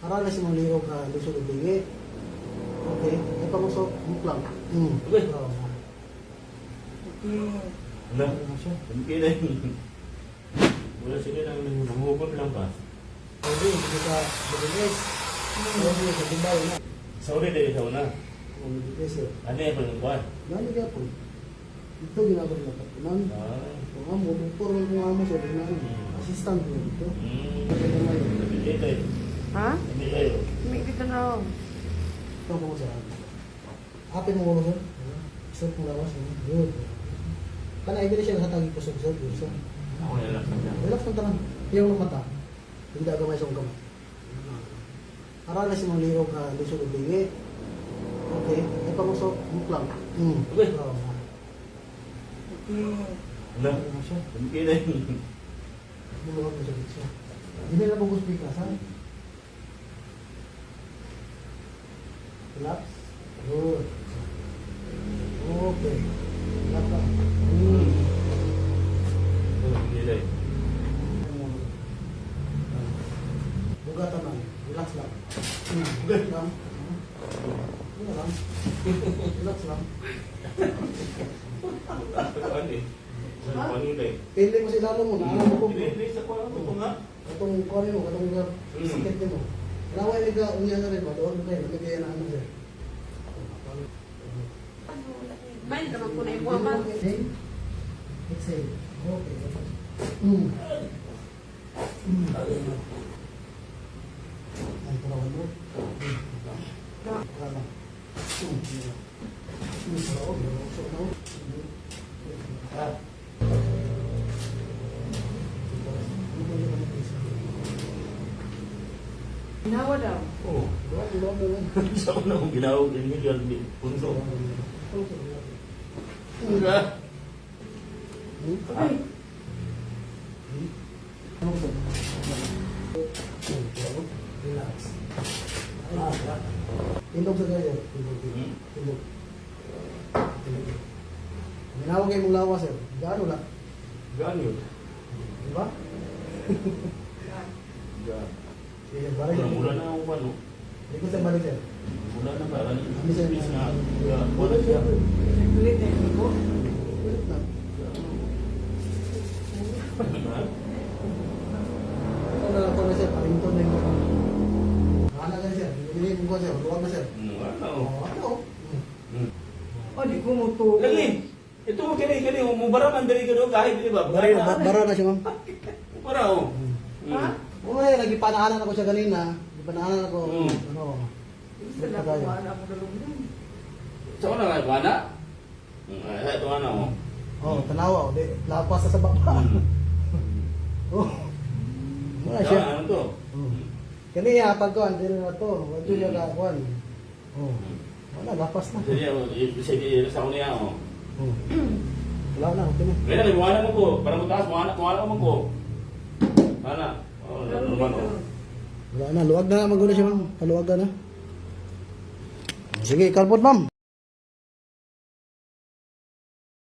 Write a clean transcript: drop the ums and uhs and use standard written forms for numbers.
Arala si mong liog ka, lusog ang bingi. Okay, ay pangusok, muklang. Okay. Oo. Ano? Ano siya? Okay na yun. Wala sige lang, nanguhubot lang ka. Pwede, hindi ka mabilis. Pwede, sa Dubai na. Sorry dahil sa una. Mabilis yun. Ano yung pagkakuan? Nani ka po? Ito ginagawa na katunan. Kung nga mo, puro kung nga mo siya, assistant mo dito. Sabi dito eh. Ha? Sabi kayo. May kita na. Ito mo sa akin. Apin mo ulo sir. Isang kong lawas. Good. Kana ibili siya sa tagi ko sir. Ako na lang siya. Relax ng tangan. Iyaw ng mata. Hindi agamay sa kamay. Arala si mong liog ka, lusog ang bingi. Okay, ay pangusok, muklang. Okay. Oo. Ano? Ano siya? Okay na yun. Buluhan mo siya. Hindi na pag speak ka, saan? Relax. Good. Okay. Relax lang. Okay na yun. Bugatan lang. Relax lang. Relax lang. Relax lang. Relax lang. Ano eh? Ano yun eh? Pili mo si lalo mo. Naalam mo Hindi, ko. hindi. Sa kuwan ito nga. Katong kuwan mo, katong sikit mo. Naway may ka unya na rin ba? Doon mo kayo. Namigay na ano sir. May naman ko na yung buwan. Exhale. Exhale. Okay. Ay, tarawan mo. Tarawan. Ginawa daw. Oo. Sa una kong ginawa, ganyan yun. Punso. Nga. Okay. Relax. Tindog sa gaya. Tindog. Tindog. Ginawag kayo mong lawas sir. Gaano lang? Gaan yun. Diba? Gaan. Sige, balik sir. Mula na ako pa, no? Hindi ko sir balik sir. Mula na parang Hindi sir. ibis na. Balik sir. Ulit na yung ko. Balik na. Ito na sir. Parington na yung mga. Ano ka sir? Hindi ko sir. Luwag na sir. Ano? Ano? O, di ko mo to. Lagi! Ito mo kini, umubara man dali ka doon kahit di ba? Baro na siya ma'am. Para oh. Ha? Uy, nagipanahanan ako siya kanina. Nagipanahanan ako. Ano? Gusto na ko wala ako dalawang. Sa una nga, bana? Ay, ito ano oh. Oh, tanawa. Di, lapas sa baba. Oh. Wala siya. Ano to? Kaniya, pagkuhan, din na to. Wala siya kakuhan. Oh. Wala, lapas na. Sige, sa una yan oh. Oh. Wala na, okay na. Kaya na, buwana mo ko. Para mo taas, buwana mo ko. Mana? Oh, naman oh. Wala na, luwag na. Maguna siya ma'am. Paluwag ka na. Sige, kalpot ma'am.